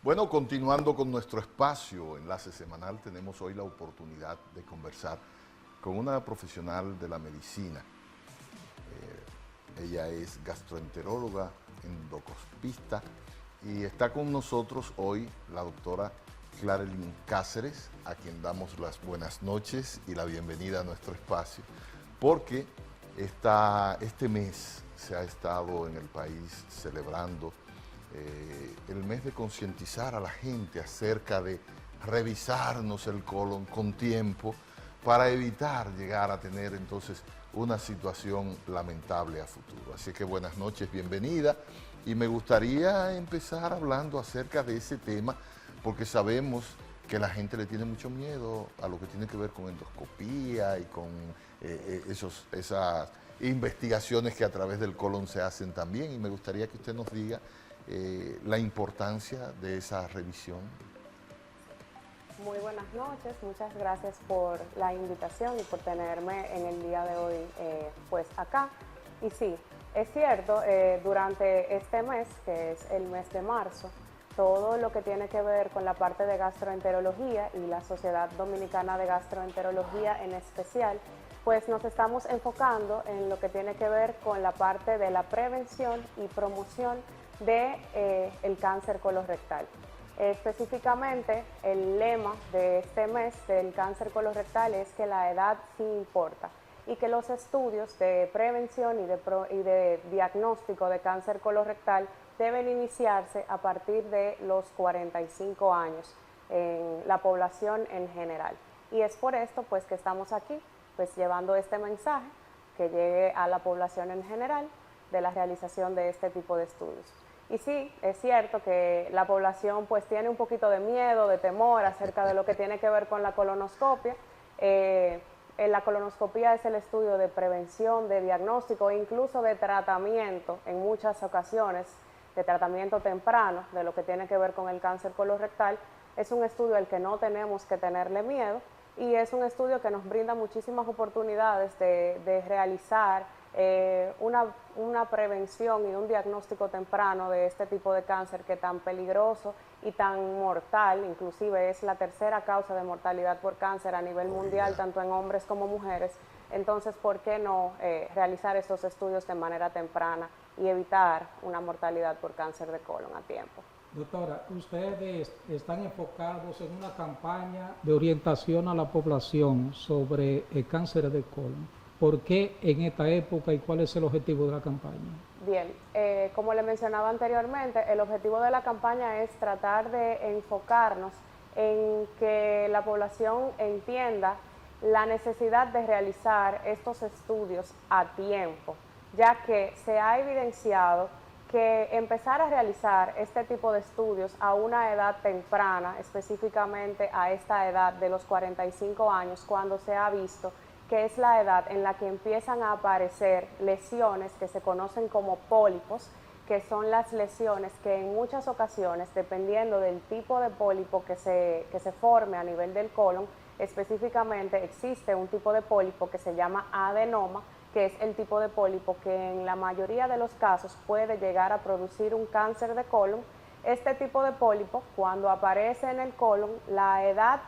Bueno, continuando con nuestro espacio Enlace Semanal, tenemos hoy la oportunidad de conversar con una profesional de la medicina. Ella es gastroenteróloga, endocospista, y está con nosotros hoy la doctora Clarelyn Cáceres, a quien damos las buenas noches y la bienvenida a nuestro espacio, porque este mes se ha estado en el país celebrando el mes de concientizar a la gente acerca de revisarnos el colon con tiempo para evitar llegar a tener entonces una situación lamentable a futuro. Así que buenas noches, bienvenida, y me gustaría empezar hablando acerca de ese tema porque sabemos que la gente le tiene mucho miedo a lo que tiene que ver con endoscopía y con esas investigaciones que a través del colon se hacen también, y me gustaría que usted nos diga la importancia de esa revisión. Muy buenas noches, muchas gracias por la invitación y por tenerme en el día de hoy pues acá. Y sí, es cierto, durante este mes, que es el mes de marzo, todo lo que tiene que ver con la parte de gastroenterología y la Sociedad Dominicana de Gastroenterología en especial, pues nos estamos enfocando en lo que tiene que ver con la parte de la prevención y promoción de el cáncer colorectal. Específicamente, el lema de este mes del cáncer colorectal es que la edad sí importa y que los estudios de prevención y de diagnóstico de cáncer colorectal deben iniciarse a partir de los 45 años en la población en general. Y es por esto pues que estamos aquí, pues llevando este mensaje que llegue a la población en general de la realización de este tipo de estudios. Y sí, es cierto que la población pues tiene un poquito de miedo, de temor acerca de lo que tiene que ver con la colonoscopia. La colonoscopia es el estudio de prevención, de diagnóstico e incluso de tratamiento en muchas ocasiones, de tratamiento temprano de lo que tiene que ver con el cáncer colorectal. Es un estudio al que no tenemos que tenerle miedo y es un estudio que nos brinda muchísimas oportunidades de realizar una prevención y un diagnóstico temprano de este tipo de cáncer que tan peligroso y tan mortal, inclusive es la tercera causa de mortalidad por cáncer a nivel mundial, tanto en hombres como mujeres. Entonces, ¿por qué no realizar estos estudios de manera temprana y evitar una mortalidad por cáncer de colon a tiempo? Doctora, ustedes están enfocados en una campaña de orientación a la población sobre el cáncer de colon. ¿Por qué en esta época y cuál es el objetivo de la campaña? Bien, como le mencionaba anteriormente, el objetivo de la campaña es tratar de enfocarnos en que la población entienda la necesidad de realizar estos estudios a tiempo, ya que se ha evidenciado que empezar a realizar este tipo de estudios a una edad temprana, específicamente a esta edad de los 45 años, cuando se ha visto que es la edad en la que empiezan a aparecer lesiones que se conocen como pólipos, que son las lesiones que en muchas ocasiones, dependiendo del tipo de pólipo que se forme a nivel del colon, específicamente existe un tipo de pólipo que se llama adenoma, que es el tipo de pólipo que en la mayoría de los casos puede llegar a producir un cáncer de colon. Este tipo de pólipo, cuando aparece en el colon, la edad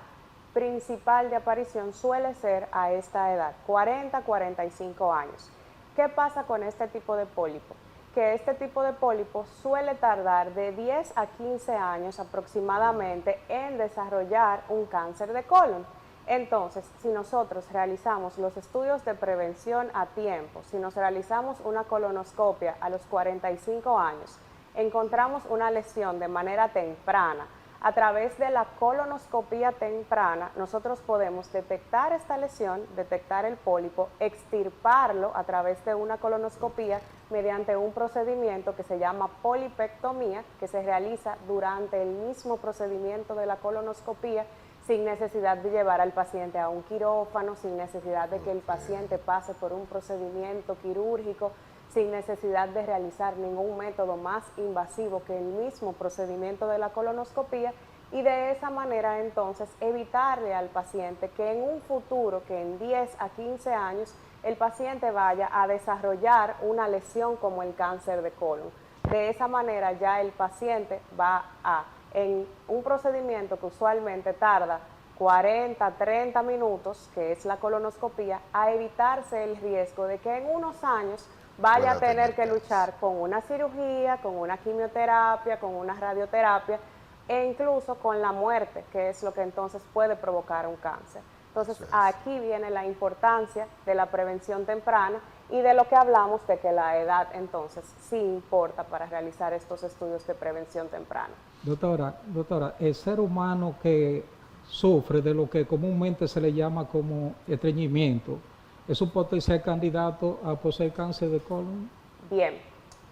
principal de aparición suele ser a esta edad, 40-45 años. ¿Qué pasa con este tipo de pólipo? Que este tipo de pólipo suele tardar de 10 a 15 años aproximadamente en desarrollar un cáncer de colon. Entonces, si nosotros realizamos los estudios de prevención a tiempo, si nos realizamos una colonoscopia a los 45 años, encontramos una lesión de manera temprana, a través de la colonoscopia temprana, nosotros podemos detectar esta lesión, detectar el pólipo, extirparlo a través de una colonoscopia mediante un procedimiento que se llama polipectomía, que se realiza durante el mismo procedimiento de la colonoscopia, sin necesidad de llevar al paciente a un quirófano, sin necesidad de que el paciente pase por un procedimiento quirúrgico, sin necesidad de realizar ningún método más invasivo que el mismo procedimiento de la colonoscopia, y de esa manera entonces evitarle al paciente que en un futuro, que en 10 a 15 años, el paciente vaya a desarrollar una lesión como el cáncer de colon. De esa manera ya el paciente va a en un procedimiento que usualmente tarda 40, 30 minutos, que es la colonoscopía, a evitarse el riesgo de que en unos años vaya a tener que luchar con una cirugía, con una quimioterapia, con una radioterapia e incluso con la muerte, que es lo que entonces puede provocar un cáncer. Entonces aquí viene la importancia de la prevención temprana y de lo que hablamos de que la edad entonces sí importa para realizar estos estudios de prevención temprana. Doctora, el ser humano que sufre de lo que comúnmente se le llama como estreñimiento, ¿es un potencial candidato a poseer cáncer de colon? Bien,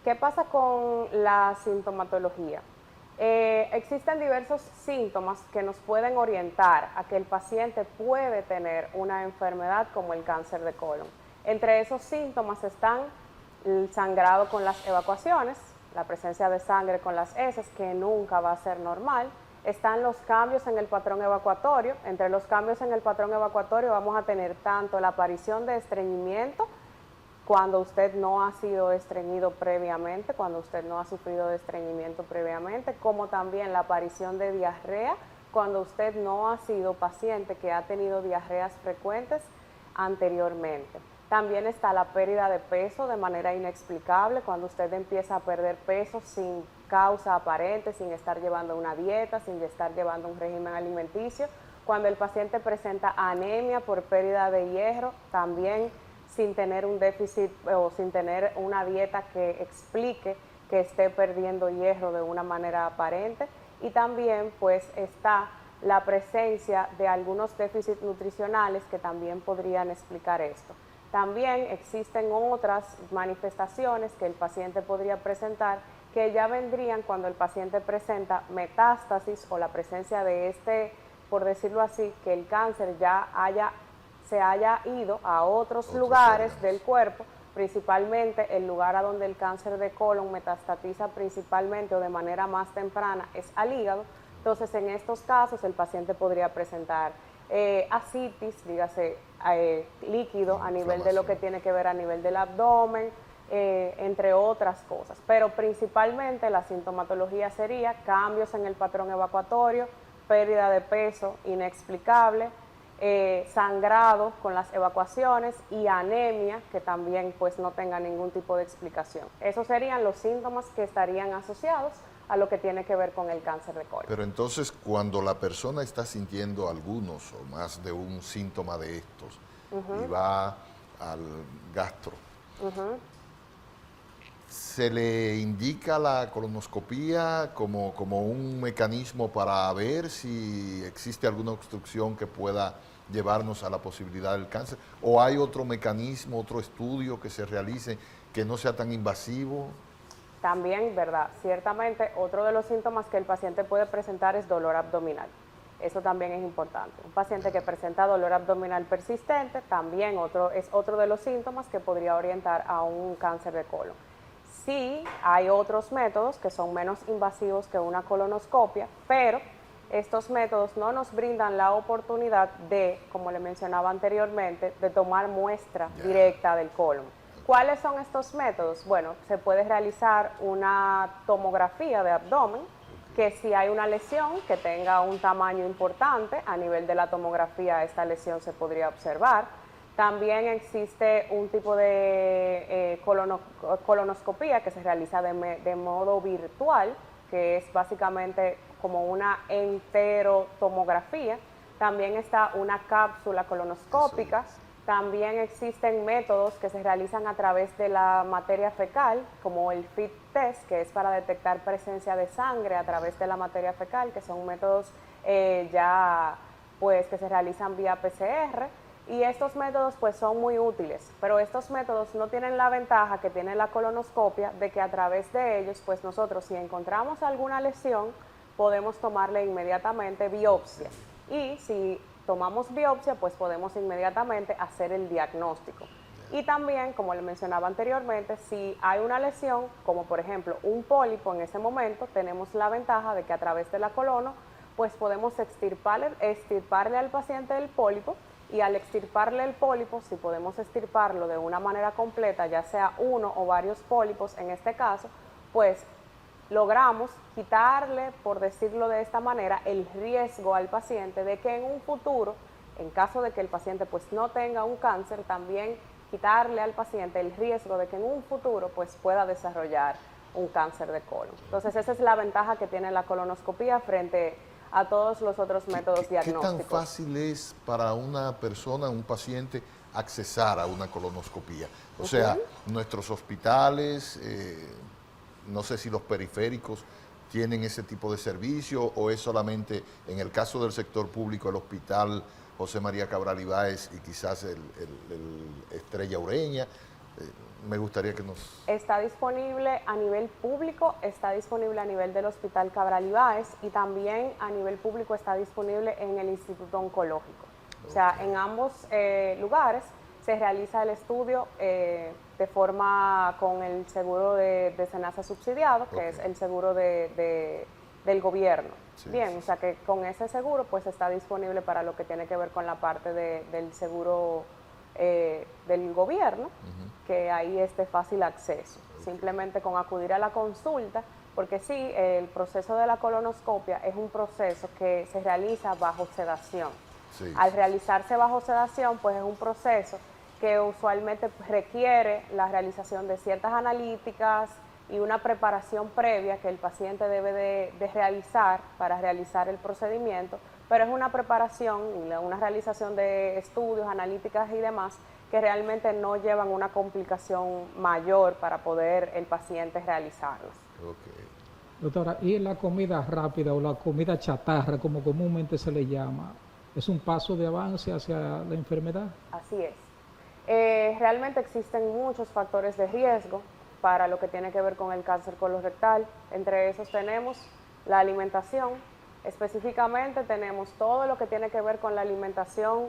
¿qué pasa con la sintomatología? Existen diversos síntomas que nos pueden orientar a que el paciente puede tener una enfermedad como el cáncer de colon. Entre esos síntomas están el sangrado con las evacuaciones, la presencia de sangre con las heces, que nunca va a ser normal. Están los cambios en el patrón evacuatorio. Entre los cambios en el patrón evacuatorio vamos a tener tanto la aparición de estreñimiento, cuando usted no ha sido estreñido previamente, cuando usted no ha sufrido de estreñimiento previamente, como también la aparición de diarrea, cuando usted no ha sido paciente que ha tenido diarreas frecuentes anteriormente. También está la pérdida de peso de manera inexplicable, cuando usted empieza a perder peso sin causa aparente, sin estar llevando una dieta, sin estar llevando un régimen alimenticio. Cuando el paciente presenta anemia por pérdida de hierro, también sin tener un déficit o sin tener una dieta que explique que esté perdiendo hierro de una manera aparente. Y también pues está la presencia de algunos déficits nutricionales que también podrían explicar esto. También existen otras manifestaciones que el paciente podría presentar que ya vendrían cuando el paciente presenta metástasis o la presencia de por decirlo así, que el cáncer ya se haya ido a otros lugares del cuerpo, principalmente el lugar a donde el cáncer de colon metastatiza principalmente o de manera más temprana es al hígado. Entonces, en estos casos el paciente podría presentar ascitis, dígase líquido a nivel de lo que tiene que ver a nivel del abdomen, entre otras cosas. Pero principalmente la sintomatología sería cambios en el patrón evacuatorio, pérdida de peso inexplicable, sangrado con las evacuaciones y anemia que también pues no tenga ningún tipo de explicación. Esos serían los síntomas que estarían asociados a lo que tiene que ver con el cáncer de colon. Pero entonces, cuando la persona está sintiendo algunos o más de un síntoma de estos y va al gastro, ¿se le indica la colonoscopía como un mecanismo para ver si existe alguna obstrucción que pueda llevarnos a la posibilidad del cáncer? ¿O hay otro mecanismo, otro estudio que se realice que no sea tan invasivo? También, ¿verdad? Ciertamente, otro de los síntomas que el paciente puede presentar es dolor abdominal. Eso también es importante. Un paciente que presenta dolor abdominal persistente también es otro de los síntomas que podría orientar a un cáncer de colon. Sí, hay otros métodos que son menos invasivos que una colonoscopia, pero estos métodos no nos brindan la oportunidad de, como le mencionaba anteriormente, de tomar muestra directa del colon. ¿Cuáles son estos métodos? Bueno, se puede realizar una tomografía de abdomen, que si hay una lesión que tenga un tamaño importante, a nivel de la tomografía esta lesión se podría observar. También existe un tipo de colonoscopía que se realiza de modo virtual, que es básicamente como una enterotomografía. También está una cápsula colonoscópica. También existen métodos que se realizan a través de la materia fecal, como el FIT test, que es para detectar presencia de sangre a través de la materia fecal, que son métodos que se realizan vía PCR. Y estos métodos pues son muy útiles, pero estos métodos no tienen la ventaja que tiene la colonoscopia, de que a través de ellos pues nosotros, si encontramos alguna lesión, podemos tomarle inmediatamente biopsia. Y si tomamos biopsia, pues podemos inmediatamente hacer el diagnóstico. Y también, como le mencionaba anteriormente, si hay una lesión, como por ejemplo un pólipo en ese momento, tenemos la ventaja de que a través de la colono, pues podemos extirparle al paciente el pólipo, y al extirparle el pólipo, si podemos extirparlo de una manera completa, ya sea uno o varios pólipos en este caso, pues logramos quitarle, por decirlo de esta manera, el riesgo al paciente de que en un futuro, en caso de que el paciente pues no tenga un cáncer, también quitarle al paciente el riesgo de que en un futuro pues pueda desarrollar un cáncer de colon. Entonces esa es la ventaja que tiene la colonoscopia frente a todos los otros métodos diagnósticos. ¿Qué tan fácil es para una persona, un paciente, accesar a una colonoscopia? O sea, nuestros hospitales, no sé si los periféricos tienen ese tipo de servicio o es solamente, en el caso del sector público, el hospital José María Cabral Ibáez y quizás el Estrella Ureña. Me gustaría que nos... Está disponible a nivel público, está disponible a nivel del Hospital Cabral Ibáez y también a nivel público está disponible en el Instituto Oncológico. O sea, en ambos lugares se realiza el estudio de forma con el seguro de SENASA subsidiado, que es el seguro del gobierno. Sí, bien, o sea que con ese seguro pues está disponible para lo que tiene que ver con la parte del seguro del gobierno, que ahí es de fácil acceso. Simplemente con acudir a la consulta, porque sí, el proceso de la colonoscopia es un proceso que se realiza bajo sedación. Sí. Al realizarse bajo sedación, pues es un proceso que usualmente requiere la realización de ciertas analíticas y una preparación previa que el paciente debe de realizar para realizar el procedimiento, pero es una preparación y una realización de estudios, analíticas y demás que realmente no llevan una complicación mayor para poder el paciente realizarlos. Okay. Doctora, ¿y la comida rápida o la comida chatarra, como comúnmente se le llama, es un paso de avance hacia la enfermedad? Así es. Realmente existen muchos factores de riesgo para lo que tiene que ver con el cáncer colorectal. Entre esos tenemos la alimentación. Específicamente tenemos todo lo que tiene que ver con la alimentación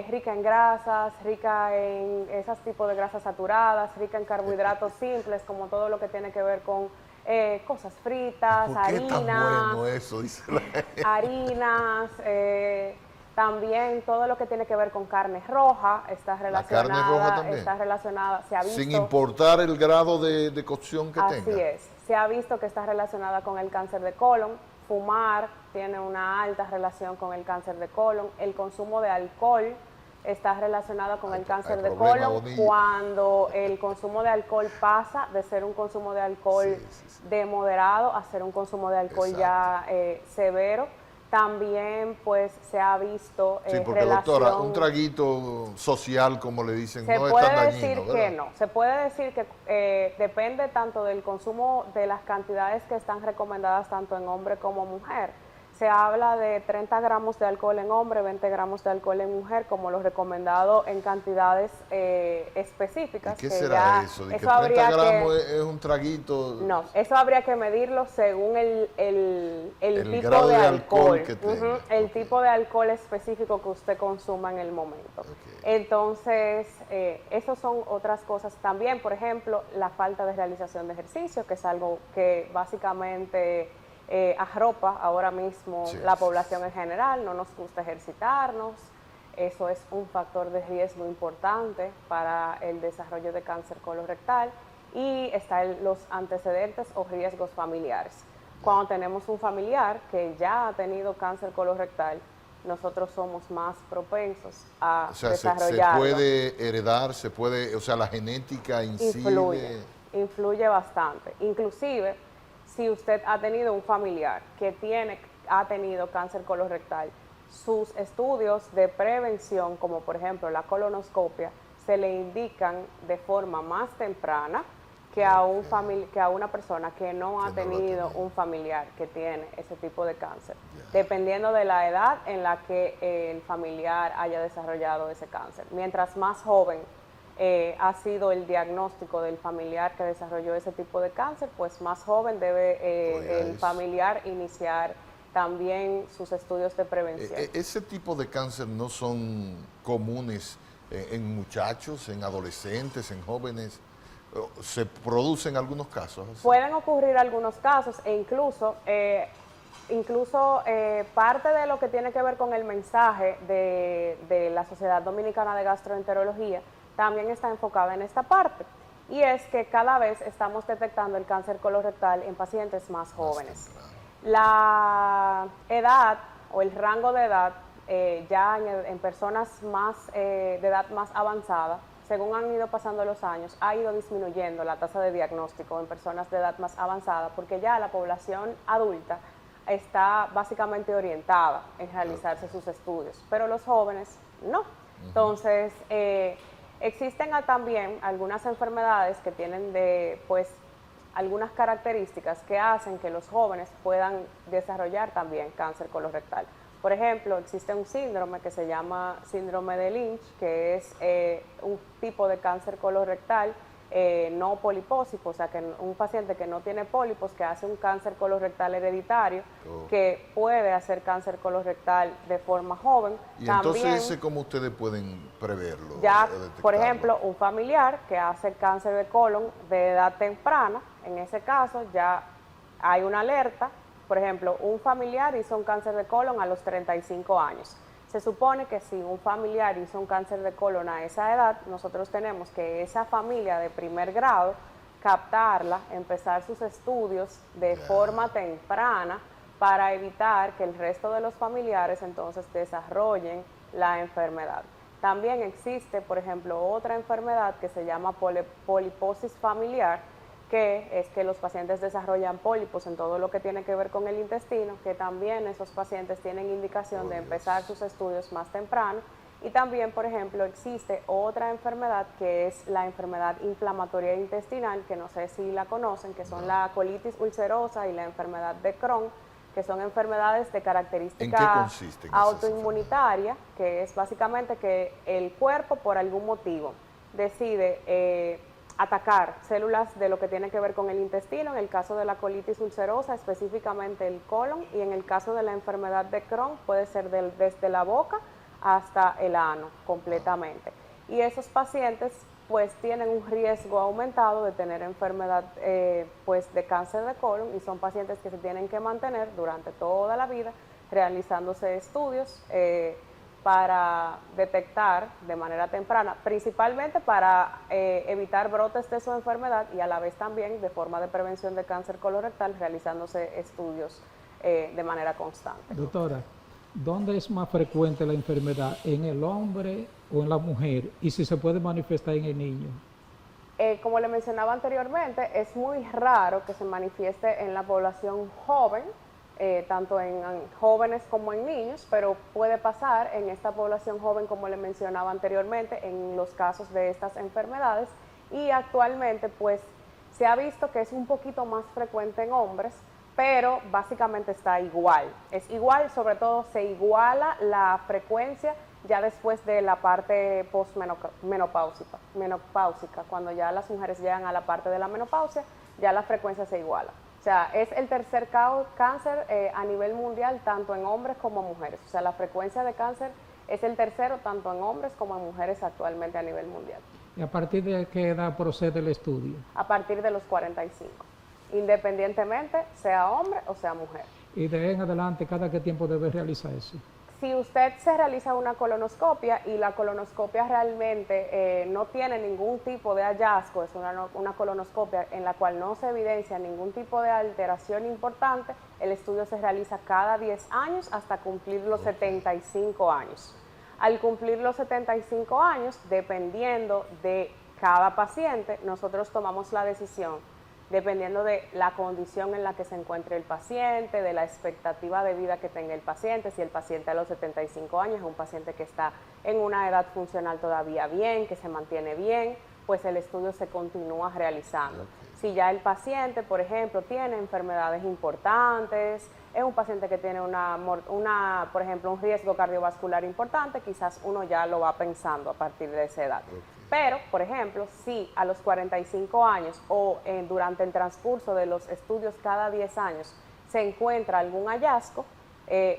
rica en grasas, rica en esos tipos de grasas saturadas, rica en carbohidratos simples, como todo lo que tiene que ver con cosas fritas, harinas, bueno eso? Dice la gente. Harinas, también todo lo que tiene que ver con carne roja está relacionada. ¿La carne roja también? Está relacionada, se ha visto, sin importar el grado de cocción que tenga. Así es, se ha visto que está relacionada con el cáncer de colon. Fumar tiene una alta relación con el cáncer de colon. El consumo de alcohol está relacionado con el cáncer de colon cuando el consumo de alcohol pasa de ser un consumo de alcohol de moderado a ser un consumo de alcohol ya severo. También pues se ha visto sí, porque doctora, un traguito social, como le dicen, no es tan dañino. Se puede decir que no, se puede decir que depende tanto del consumo de las cantidades que están recomendadas tanto en hombre como mujer. Se habla de 30 gramos de alcohol en hombre, 20 gramos de alcohol en mujer, como lo recomendado en cantidades específicas. ¿Y qué será eso? ¿De que 30 gramos es un traguito? No, eso habría que medirlo según el tipo grado de alcohol que tenga. El tipo de alcohol específico que usted consuma en el momento. Entonces, esas son otras cosas también. Por ejemplo, la falta de realización de ejercicio, que es algo que básicamente arropa ahora mismo la población en general. No nos gusta ejercitarnos, eso es un factor de riesgo importante para el desarrollo de cáncer colorectal. Y están los antecedentes o riesgos familiares. Cuando tenemos un familiar que ya ha tenido cáncer colorectal, nosotros somos más propensos a desarrollarlo. ¿Se puede heredar? ¿Se puede, o sea, la genética incide? Influye bastante. Inclusive, si usted ha tenido un familiar que ha tenido cáncer colorectal, sus estudios de prevención, como por ejemplo la colonoscopia, se le indican de forma más temprana que a una persona que no ha tenido un familiar que tiene ese tipo de cáncer, dependiendo de la edad en la que el familiar haya desarrollado ese cáncer. Mientras más joven ha sido el diagnóstico del familiar que desarrolló ese tipo de cáncer, pues más joven debe el familiar iniciar también sus estudios de prevención. ¿Ese tipo de cáncer no son comunes en muchachos, en adolescentes, en jóvenes? ¿Se producen algunos casos? Pueden ocurrir algunos casos e incluso parte de lo que tiene que ver con el mensaje de la Sociedad Dominicana de Gastroenterología también está enfocada en esta parte. y es que cada vez estamos detectando el cáncer colorectal en pacientes más jóvenes. La edad o el rango de edad ya en personas más de edad más avanzada, según han ido pasando los años, ha ido disminuyendo la tasa de diagnóstico en personas de edad más avanzada, porque ya la población adulta está básicamente orientada en realizarse sus estudios, pero los jóvenes no. Entonces, existen también algunas enfermedades que tienen algunas características que hacen que los jóvenes puedan desarrollar también cáncer colorectal. Por ejemplo, existe un síndrome que se llama síndrome de Lynch, que es un tipo de cáncer colorectal no polipósico, o sea, que un paciente que no tiene pólipos, que hace un cáncer colorectal hereditario, que puede hacer cáncer colorectal de forma joven. Y también, entonces, ¿cómo ustedes pueden preverlo? Ya, por ejemplo, un familiar que hace cáncer de colon de edad temprana, en ese caso ya hay una alerta. Por ejemplo, un familiar hizo un cáncer de colon a los 35 años. Se supone que si un familiar hizo un cáncer de colon a esa edad, nosotros tenemos que esa familia de primer grado captarla, empezar sus estudios de forma temprana para evitar que el resto de los familiares entonces desarrollen la enfermedad. También existe, por ejemplo, otra enfermedad que se llama poliposis familiar, que es que los pacientes desarrollan pólipos en todo lo que tiene que ver con el intestino, que también esos pacientes tienen indicación de empezar sus estudios más temprano. Y también, por ejemplo, existe otra enfermedad que es la enfermedad inflamatoria intestinal, que no sé si la conocen, que son la colitis ulcerosa y la enfermedad de Crohn, que son enfermedades de característica autoinmunitaria, que es básicamente que el cuerpo por algún motivo decide atacar células de lo que tiene que ver con el intestino, en el caso de la colitis ulcerosa específicamente el colon, y en el caso de la enfermedad de Crohn puede ser desde la boca hasta el ano completamente. Y esos pacientes pues tienen un riesgo aumentado de tener enfermedad pues de cáncer de colon, y son pacientes que se tienen que mantener durante toda la vida realizándose estudios para detectar de manera temprana, principalmente para evitar brotes de su enfermedad, y a la vez también de forma de prevención de cáncer colorectal realizándose estudios de manera constante. Doctora, ¿dónde es más frecuente la enfermedad? ¿En el hombre o en la mujer? Y si se puede manifestar en el niño. Como le mencionaba anteriormente, es muy raro que se manifieste en la población joven, tanto en jóvenes como en niños, pero puede pasar en esta población joven, como le mencionaba anteriormente, en los casos de estas enfermedades. Y actualmente pues se ha visto que es un poquito más frecuente en hombres, pero básicamente está igual. Es igual, sobre todo se iguala la frecuencia ya después de la parte menopáusica, cuando ya las mujeres llegan a la parte de la menopausia, ya la frecuencia se iguala. O sea, es el tercer cáncer a nivel mundial, tanto en hombres como en mujeres. O sea, la frecuencia de cáncer es el tercero, tanto en hombres como en mujeres actualmente a nivel mundial. ¿Y a partir de qué edad procede el estudio? A partir de los 45, independientemente sea hombre o sea mujer. ¿Y de ahí en adelante cada qué tiempo debe realizarse? Si usted se realiza una colonoscopia y la colonoscopia realmente no tiene ningún tipo de hallazgo, es una colonoscopia en la cual no se evidencia ningún tipo de alteración importante, el estudio se realiza cada 10 años hasta cumplir los 75 años. Al cumplir los 75 años, dependiendo de cada paciente, nosotros tomamos la decisión dependiendo de la condición en la que se encuentre el paciente, de la expectativa de vida que tenga el paciente. Si el paciente a los 75 años es un paciente que está en una edad funcional todavía bien, que se mantiene bien, pues el estudio se continúa realizando. Si ya el paciente, por ejemplo, tiene enfermedades importantes, es un paciente que tiene por ejemplo, un riesgo cardiovascular importante, quizás uno ya lo va pensando a partir de esa edad. Pero, por ejemplo, si a los 45 años o durante el transcurso de los estudios cada 10 años se encuentra algún hallazgo,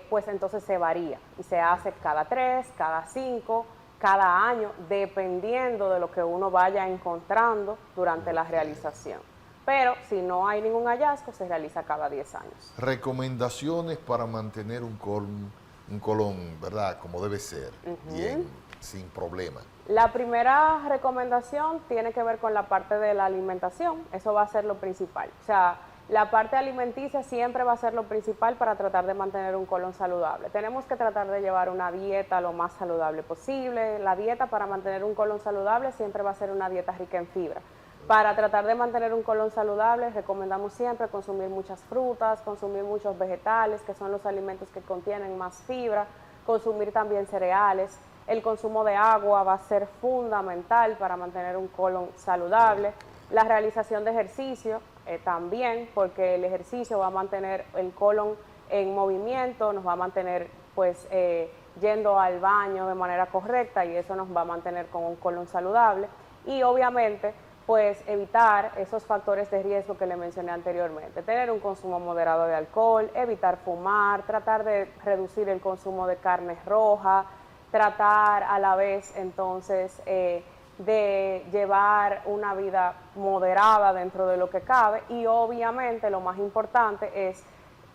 pues entonces se varía y se hace cada 3, cada 5, cada año, dependiendo de lo que uno vaya encontrando durante la realización. Pero si no hay ningún hallazgo, se realiza cada 10 años. Recomendaciones para mantener un colon un colon, ¿verdad?, como debe ser, bien, sin problema. La primera recomendación tiene que ver con la parte de la alimentación, eso va a ser lo principal. O sea, la parte alimenticia siempre va a ser lo principal para tratar de mantener un colon saludable. Tenemos que tratar de llevar una dieta lo más saludable posible. La dieta para mantener un colon saludable siempre va a ser una dieta rica en fibra. Para tratar de mantener un colon saludable, recomendamos siempre consumir muchas frutas, consumir muchos vegetales, que son los alimentos que contienen más fibra, consumir también cereales. El consumo de agua va a ser fundamental para mantener un colon saludable. La realización de ejercicio también, porque el ejercicio va a mantener el colon en movimiento, nos va a mantener pues yendo al baño de manera correcta y eso nos va a mantener con un colon saludable. Y obviamente pues evitar esos factores de riesgo que le mencioné anteriormente, tener un consumo moderado de alcohol, evitar fumar, tratar de reducir el consumo de carne roja, tratar a la vez entonces de llevar una vida moderada dentro de lo que cabe y obviamente lo más importante es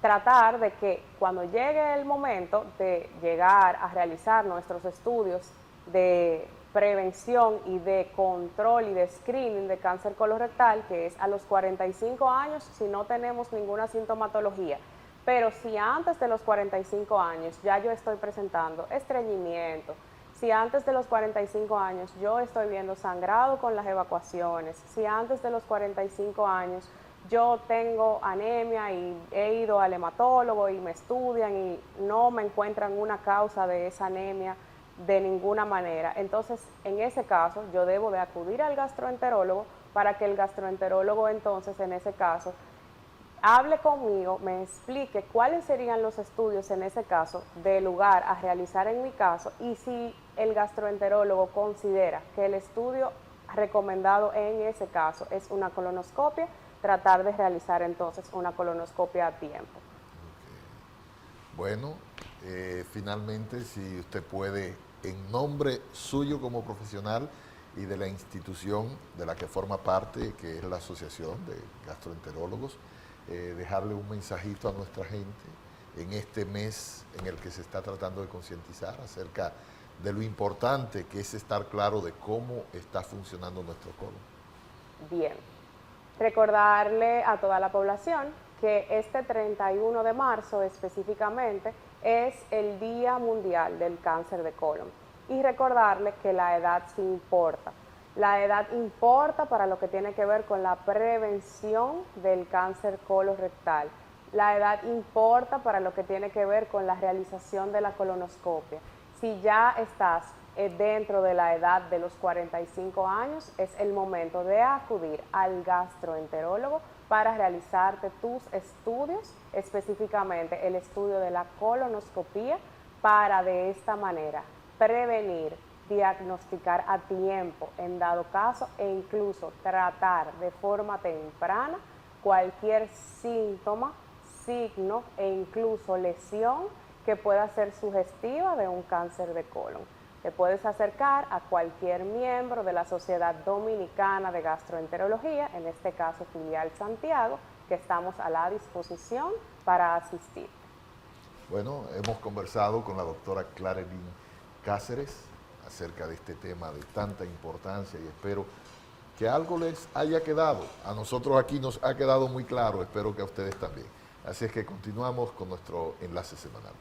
tratar de que cuando llegue el momento de llegar a realizar nuestros estudios de prevención y de control y de screening de cáncer colorectal, que es a los 45 años si no tenemos ninguna sintomatología. Pero si antes de los 45 años ya yo estoy presentando estreñimiento, si antes de los 45 años yo estoy viendo sangrado con las evacuaciones, si antes de los 45 años yo tengo anemia y he ido al hematólogo y me estudian y no me encuentran una causa de esa anemia de ninguna manera, entonces en ese caso yo debo de acudir al gastroenterólogo para que el gastroenterólogo entonces en ese caso hable conmigo, me explique cuáles serían los estudios en ese caso de lugar a realizar en mi caso y si el gastroenterólogo considera que el estudio recomendado en ese caso es una colonoscopia, tratar de realizar entonces una colonoscopia a tiempo. Bueno, finalmente, si usted puede, en nombre suyo como profesional y de la institución de la que forma parte, que es la Asociación de Gastroenterólogos, dejarle un mensajito a nuestra gente en este mes en el que se está tratando de concientizar acerca de lo importante que es estar claro de cómo está funcionando nuestro colon. Bien, recordarle a toda la población que este 31 de marzo específicamente es el Día Mundial del Cáncer de Colon y recordarle que la edad sí importa. La edad importa para lo que tiene que ver con la prevención del cáncer colorectal. La edad importa para lo que tiene que ver con la realización de la colonoscopia. Si ya estás dentro de la edad de los 45 años, es el momento de acudir al gastroenterólogo para realizarte tus estudios, específicamente el estudio de la colonoscopia, para de esta manera prevenir, diagnosticar a tiempo en dado caso e incluso tratar de forma temprana cualquier síntoma, signo e incluso lesión que pueda ser sugestiva de un cáncer de colon. Te puedes acercar a cualquier miembro de la Sociedad Dominicana de Gastroenterología, en este caso filial Santiago, que estamos a la disposición para asistir. Bueno, hemos conversado con la doctora Clarelyn Cáceres acerca de este tema de tanta importancia y espero que algo les haya quedado. A nosotros aquí nos ha quedado muy claro, espero que a ustedes también. Así es que continuamos con nuestro enlace semanal.